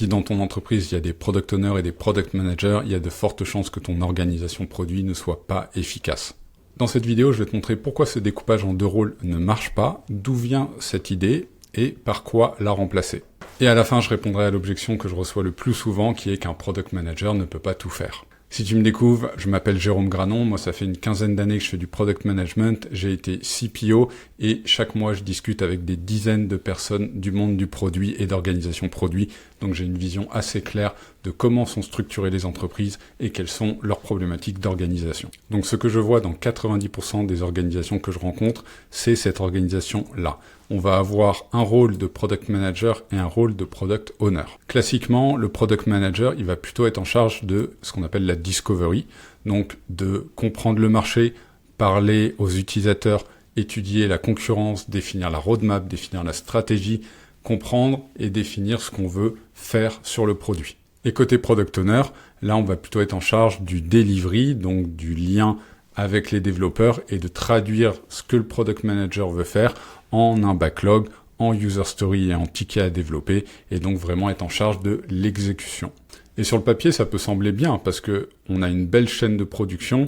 Si dans ton entreprise, il y a des product owners et des product managers, il y a de fortes chances que ton organisation produit ne soit pas efficace. Dans cette vidéo, je vais te montrer pourquoi ce découpage en deux rôles ne marche pas, d'où vient cette idée et par quoi la remplacer. Et à la fin, je répondrai à l'objection que je reçois le plus souvent, qui est qu'un product manager ne peut pas tout faire. Si tu me découvres, je m'appelle Jérôme Granon, moi ça fait une quinzaine d'années que je fais du product management, j'ai été CPO et chaque mois je discute avec des dizaines de personnes du monde du produit et d'organisation produit, donc j'ai une vision assez claire de comment sont structurées les entreprises et quelles sont leurs problématiques d'organisation. Donc ce que je vois dans 90% des organisations que je rencontre, c'est cette organisation-là. On va avoir un rôle de product manager et un rôle de product owner. Classiquement, le product manager, il va plutôt être en charge de ce qu'on appelle la discovery, donc de comprendre le marché, parler aux utilisateurs, étudier la concurrence, définir la roadmap, définir la stratégie, comprendre et définir ce qu'on veut faire sur le produit. Et côté product owner, là on va plutôt être en charge du delivery, donc du lien avec les développeurs et de traduire ce que le product manager veut faire en un backlog, en user story et en ticket à développer, et donc vraiment être en charge de l'exécution. Et sur le papier, ça peut sembler bien, parce que on a une belle chaîne de production,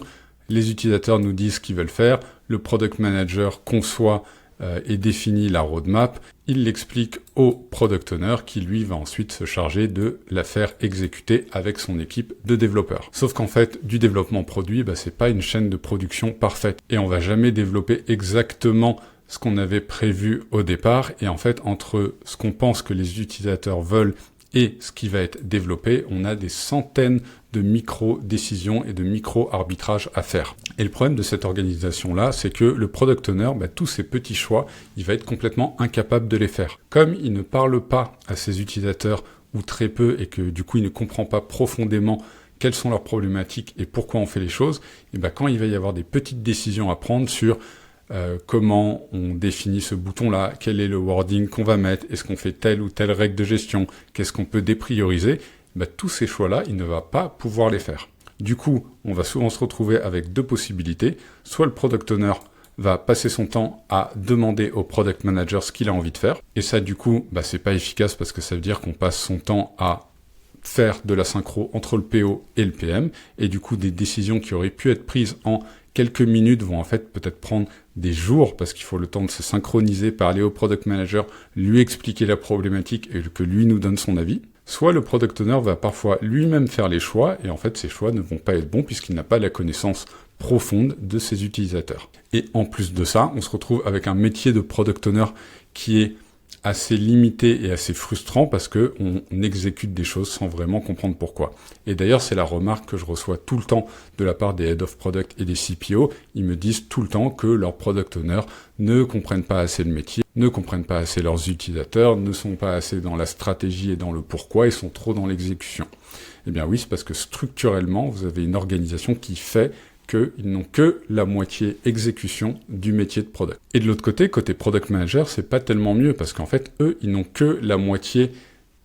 les utilisateurs nous disent ce qu'ils veulent faire, le product manager conçoit et définit la roadmap, il l'explique au product owner qui lui va ensuite se charger de la faire exécuter avec son équipe de développeurs. Sauf qu'en fait, du développement produit, c'est pas une chaîne de production parfaite et on va jamais développer exactement ce qu'on avait prévu au départ et en fait, entre ce qu'on pense que les utilisateurs veulent et ce qui va être développé, on a des centaines de micro-décisions et de micro-arbitrages à faire. Et le problème de cette organisation-là, c'est que le product owner, tous ces petits choix, il va être complètement incapable de les faire. Comme il ne parle pas à ses utilisateurs, ou très peu, et que du coup il ne comprend pas profondément quelles sont leurs problématiques et pourquoi on fait les choses, et quand il va y avoir des petites décisions à prendre sur comment on définit ce bouton-là, quel est le wording qu'on va mettre, est-ce qu'on fait telle ou telle règle de gestion, qu'est-ce qu'on peut déprioriser, tous ces choix-là, il ne va pas pouvoir les faire. Du coup, on va souvent se retrouver avec deux possibilités. Soit le product owner va passer son temps à demander au product manager ce qu'il a envie de faire, et ça du coup, c'est pas efficace parce que ça veut dire qu'on passe son temps à faire de la synchro entre le PO et le PM, et du coup des décisions qui auraient pu être prises en quelques minutes vont en fait peut-être prendre des jours parce qu'il faut le temps de se synchroniser, parler au product manager, lui expliquer la problématique et que lui nous donne son avis. Soit le product owner va parfois lui-même faire les choix et en fait ces choix ne vont pas être bons puisqu'il n'a pas la connaissance profonde de ses utilisateurs. Et en plus de ça, on se retrouve avec un métier de product owner qui est assez limité et assez frustrant parce que on exécute des choses sans vraiment comprendre pourquoi. Et d'ailleurs, c'est la remarque que je reçois tout le temps de la part des Head of Product et des CPO. Ils me disent tout le temps que leurs product owners ne comprennent pas assez le métier, ne comprennent pas assez leurs utilisateurs, ne sont pas assez dans la stratégie et dans le pourquoi, ils sont trop dans l'exécution. Eh bien oui, c'est parce que structurellement, vous avez une organisation qui fait qu'ils n'ont que la moitié exécution du métier de product. Et de l'autre côté product manager, c'est pas tellement mieux parce qu'en fait, eux, ils n'ont que la moitié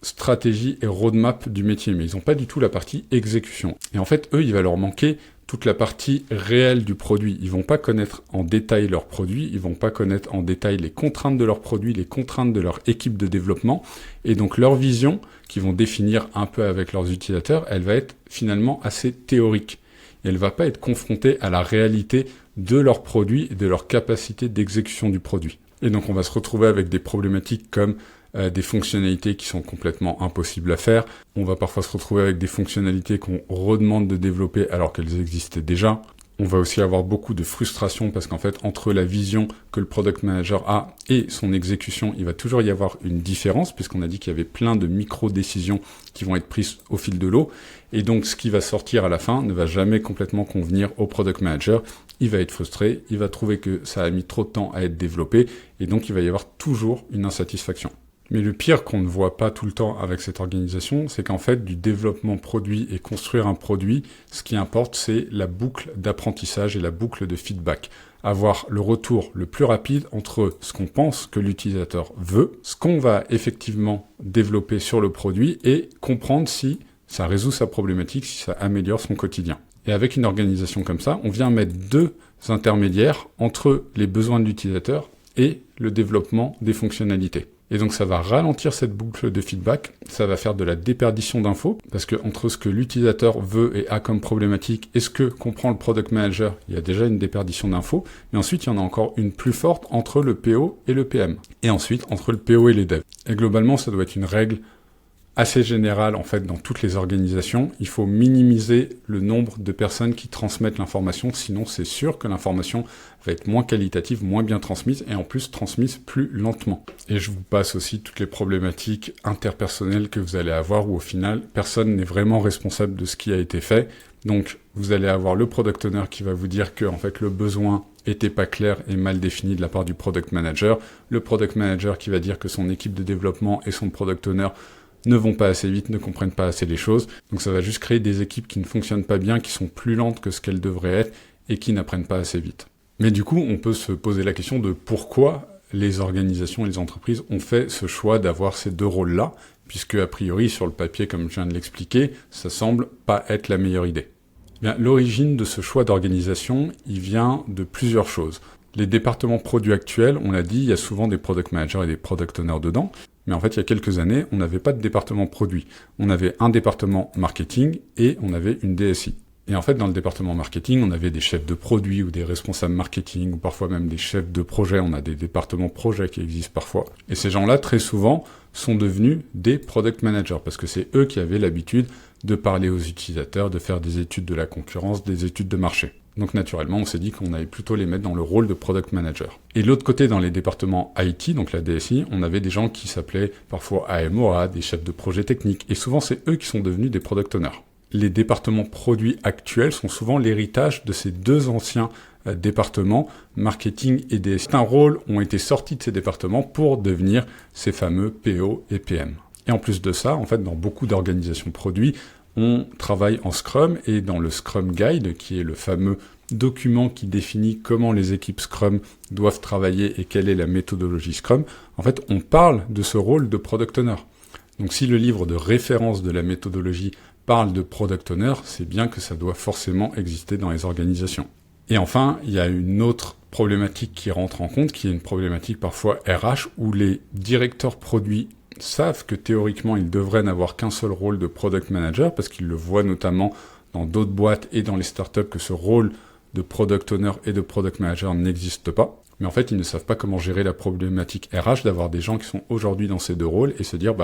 stratégie et roadmap du métier, mais ils n'ont pas du tout la partie exécution. Et en fait, eux, il va leur manquer toute la partie réelle du produit. Ils vont pas connaître en détail leur produit, ils vont pas connaître en détail les contraintes de leur produit, les contraintes de leur équipe de développement, et donc leur vision, qu'ils vont définir un peu avec leurs utilisateurs, elle va être finalement assez théorique. Et elle ne va pas être confrontée à la réalité de leur produit et de leur capacité d'exécution du produit. Et donc on va se retrouver avec des problématiques comme des fonctionnalités qui sont complètement impossibles à faire. On va parfois se retrouver avec des fonctionnalités qu'on redemande de développer alors qu'elles existaient déjà. On va aussi avoir beaucoup de frustration parce qu'en fait, entre la vision que le product manager a et son exécution, il va toujours y avoir une différence puisqu'on a dit qu'il y avait plein de micro-décisions qui vont être prises au fil de l'eau. Et donc, ce qui va sortir à la fin ne va jamais complètement convenir au product manager. Il va être frustré, il va trouver que ça a mis trop de temps à être développé et donc il va y avoir toujours une insatisfaction. Mais le pire qu'on ne voit pas tout le temps avec cette organisation, c'est qu'en fait, du développement produit et construire un produit, ce qui importe, c'est la boucle d'apprentissage et la boucle de feedback. Avoir le retour le plus rapide entre ce qu'on pense que l'utilisateur veut, ce qu'on va effectivement développer sur le produit et comprendre si ça résout sa problématique, si ça améliore son quotidien. Et avec une organisation comme ça, on vient mettre deux intermédiaires entre les besoins de l'utilisateur et le développement des fonctionnalités. Et donc ça va ralentir cette boucle de feedback, ça va faire de la déperdition d'infos, parce que entre ce que l'utilisateur veut et a comme problématique et ce que comprend le product manager, il y a déjà une déperdition d'infos, mais ensuite il y en a encore une plus forte entre le PO et le PM, et ensuite entre le PO et les devs. Et globalement, ça doit être une règle assez générale en fait dans toutes les organisations. Il faut minimiser le nombre de personnes qui transmettent l'information, sinon c'est sûr que l'information va être moins qualitative, moins bien transmise et en plus transmise plus lentement. Et je vous passe aussi toutes les problématiques interpersonnelles que vous allez avoir où au final personne n'est vraiment responsable de ce qui a été fait. Donc vous allez avoir le product owner qui va vous dire que en fait le besoin était pas clair et mal défini de la part du product manager, le product manager qui va dire que son équipe de développement et son product owner ne vont pas assez vite, ne comprennent pas assez les choses. Donc ça va juste créer des équipes qui ne fonctionnent pas bien, qui sont plus lentes que ce qu'elles devraient être et qui n'apprennent pas assez vite. Mais du coup, on peut se poser la question de pourquoi les organisations et les entreprises ont fait ce choix d'avoir ces deux rôles-là, puisque a priori, sur le papier, comme je viens de l'expliquer, ça semble pas être la meilleure idée. Bien, l'origine de ce choix d'organisation, il vient de plusieurs choses. Les départements produits actuels, on l'a dit, il y a souvent des product managers et des product owners dedans. Mais en fait, il y a quelques années, on n'avait pas de département produit. On avait un département marketing et on avait une DSI. Et en fait, dans le département marketing, on avait des chefs de produits ou des responsables marketing ou parfois même des chefs de projet. On a des départements projets qui existent parfois. Et ces gens-là, très souvent, sont devenus des product managers parce que c'est eux qui avaient l'habitude de parler aux utilisateurs, de faire des études de la concurrence, des études de marché. Donc naturellement, on s'est dit qu'on allait plutôt les mettre dans le rôle de product manager. Et de l'autre côté, dans les départements IT, donc la DSI, on avait des gens qui s'appelaient parfois AMOA, des chefs de projet techniques, et souvent c'est eux qui sont devenus des product owners. Les départements produits actuels sont souvent l'héritage de ces deux anciens départements, marketing et DSI. Certains rôles ont été sortis de ces départements pour devenir ces fameux PO et PM. Et en plus de ça, en fait, dans beaucoup d'organisations produits, on travaille en Scrum et dans le Scrum Guide, qui est le fameux document qui définit comment les équipes Scrum doivent travailler et quelle est la méthodologie Scrum, en fait, on parle de ce rôle de Product Owner. Donc si le livre de référence de la méthodologie parle de Product Owner, c'est bien que ça doit forcément exister dans les organisations. Et enfin, il y a une autre problématique qui rentre en compte, qui est une problématique parfois RH, où les directeurs produits savent que théoriquement, ils devraient n'avoir qu'un seul rôle de product manager, parce qu'ils le voient notamment dans d'autres boîtes et dans les startups que ce rôle de product owner et de product manager n'existe pas. Mais en fait, ils ne savent pas comment gérer la problématique RH d'avoir des gens qui sont aujourd'hui dans ces deux rôles et se dire,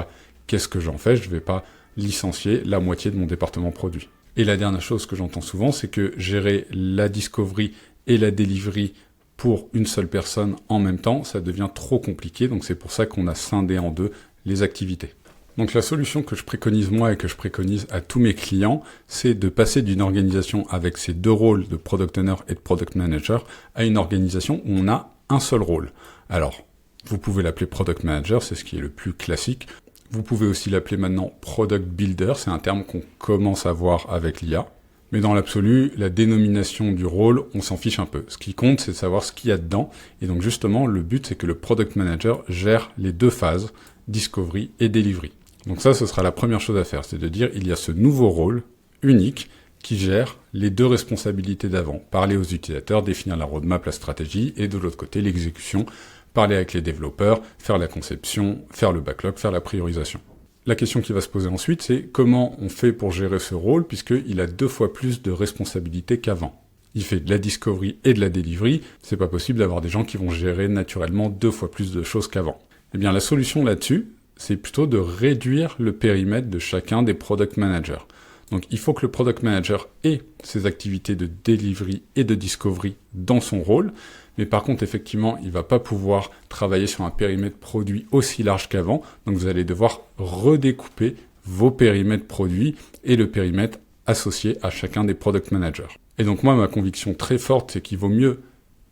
qu'est-ce que j'en fais? Je vais pas licencier la moitié de mon département produit. Et la dernière chose que j'entends souvent, c'est que gérer la discovery et la delivery pour une seule personne en même temps, ça devient trop compliqué. Donc c'est pour ça qu'on a scindé en deux les activités. Donc la solution que je préconise moi et que je préconise à tous mes clients, c'est de passer d'une organisation avec ces deux rôles de product owner et de product manager à une organisation où on a un seul rôle. Alors, vous pouvez l'appeler product manager, c'est ce qui est le plus classique. Vous pouvez aussi l'appeler maintenant product builder, c'est un terme qu'on commence à voir avec l'IA. Mais dans l'absolu, la dénomination du rôle, on s'en fiche un peu. Ce qui compte, c'est de savoir ce qu'il y a dedans. Et donc justement, le but, c'est que le product manager gère les deux phases, discovery et delivery. Donc ça, ce sera la première chose à faire, c'est de dire il y a ce nouveau rôle unique qui gère les deux responsabilités d'avant. Parler aux utilisateurs, définir la roadmap, la stratégie, et de l'autre côté, l'exécution, parler avec les développeurs, faire la conception, faire le backlog, faire la priorisation. La question qui va se poser ensuite, c'est comment on fait pour gérer ce rôle, puisqu'il a 2 fois plus de responsabilités qu'avant. Il fait de la discovery et de la delivery, c'est pas possible d'avoir des gens qui vont gérer naturellement 2 fois plus de choses qu'avant. Eh bien, la solution là-dessus, c'est plutôt de réduire le périmètre de chacun des product managers. Donc, il faut que le product manager ait ses activités de delivery et de discovery dans son rôle, mais par contre, effectivement, il va pas pouvoir travailler sur un périmètre produit aussi large qu'avant, donc vous allez devoir redécouper vos périmètres produits et le périmètre associé à chacun des product managers. Et donc moi, ma conviction très forte, c'est qu'il vaut mieux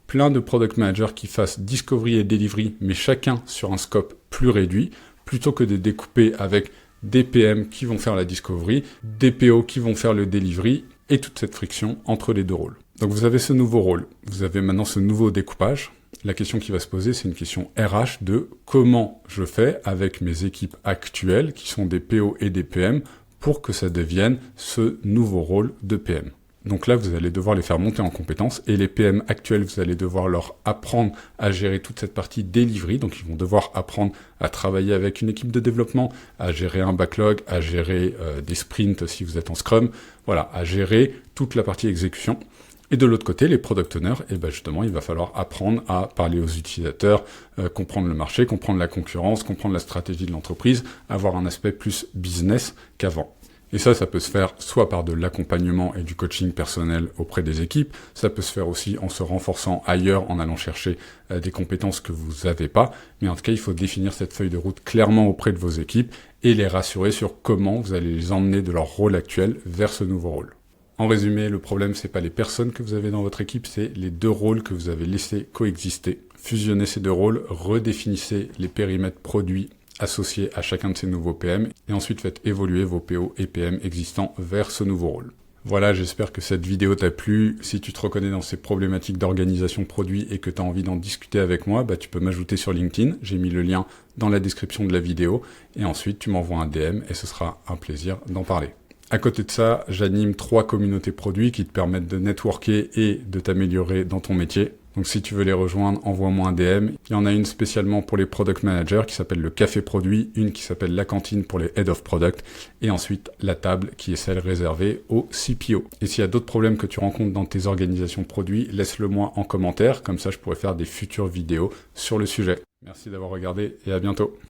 plein de product managers qui fassent discovery et delivery, mais chacun sur un scope plus réduit, plutôt que de découper avec des PM qui vont faire la discovery, des PO qui vont faire le delivery, et toute cette friction entre les deux rôles. Donc vous avez ce nouveau rôle, vous avez maintenant ce nouveau découpage. La question qui va se poser, c'est une question RH de comment je fais avec mes équipes actuelles, qui sont des PO et des PM, pour que ça devienne ce nouveau rôle de PM. Donc là, vous allez devoir les faire monter en compétences, et les PM actuels, vous allez devoir leur apprendre à gérer toute cette partie delivery, donc ils vont devoir apprendre à travailler avec une équipe de développement, à gérer un backlog, à gérer des sprints si vous êtes en Scrum, voilà, à gérer toute la partie exécution. Et de l'autre côté, les product owners, et ben justement, il va falloir apprendre à parler aux utilisateurs, comprendre le marché, comprendre la concurrence, comprendre la stratégie de l'entreprise, avoir un aspect plus business qu'avant. Et ça peut se faire soit par de l'accompagnement et du coaching personnel auprès des équipes, ça peut se faire aussi en se renforçant ailleurs, en allant chercher des compétences que vous n'avez pas, mais en tout cas, il faut définir cette feuille de route clairement auprès de vos équipes et les rassurer sur comment vous allez les emmener de leur rôle actuel vers ce nouveau rôle. En résumé, le problème, c'est pas les personnes que vous avez dans votre équipe, c'est les deux rôles que vous avez laissés coexister. Fusionnez ces deux rôles, redéfinissez les périmètres produits associés à chacun de ces nouveaux PM, et ensuite faites évoluer vos PO et PM existants vers ce nouveau rôle. Voilà, j'espère que cette vidéo t'a plu. Si tu te reconnais dans ces problématiques d'organisation produit et que tu as envie d'en discuter avec moi, tu peux m'ajouter sur LinkedIn. J'ai mis le lien dans la description de la vidéo. Et ensuite, tu m'envoies un DM et ce sera un plaisir d'en parler. À côté de ça, j'anime 3 communautés produits qui te permettent de networker et de t'améliorer dans ton métier. Donc si tu veux les rejoindre, envoie-moi un DM. Il y en a une spécialement pour les product managers qui s'appelle le café produit, une qui s'appelle la cantine pour les head of product, et ensuite la table qui est celle réservée aux CPO. Et s'il y a d'autres problèmes que tu rencontres dans tes organisations produits, laisse-le moi en commentaire, comme ça je pourrais faire des futures vidéos sur le sujet. Merci d'avoir regardé et à bientôt.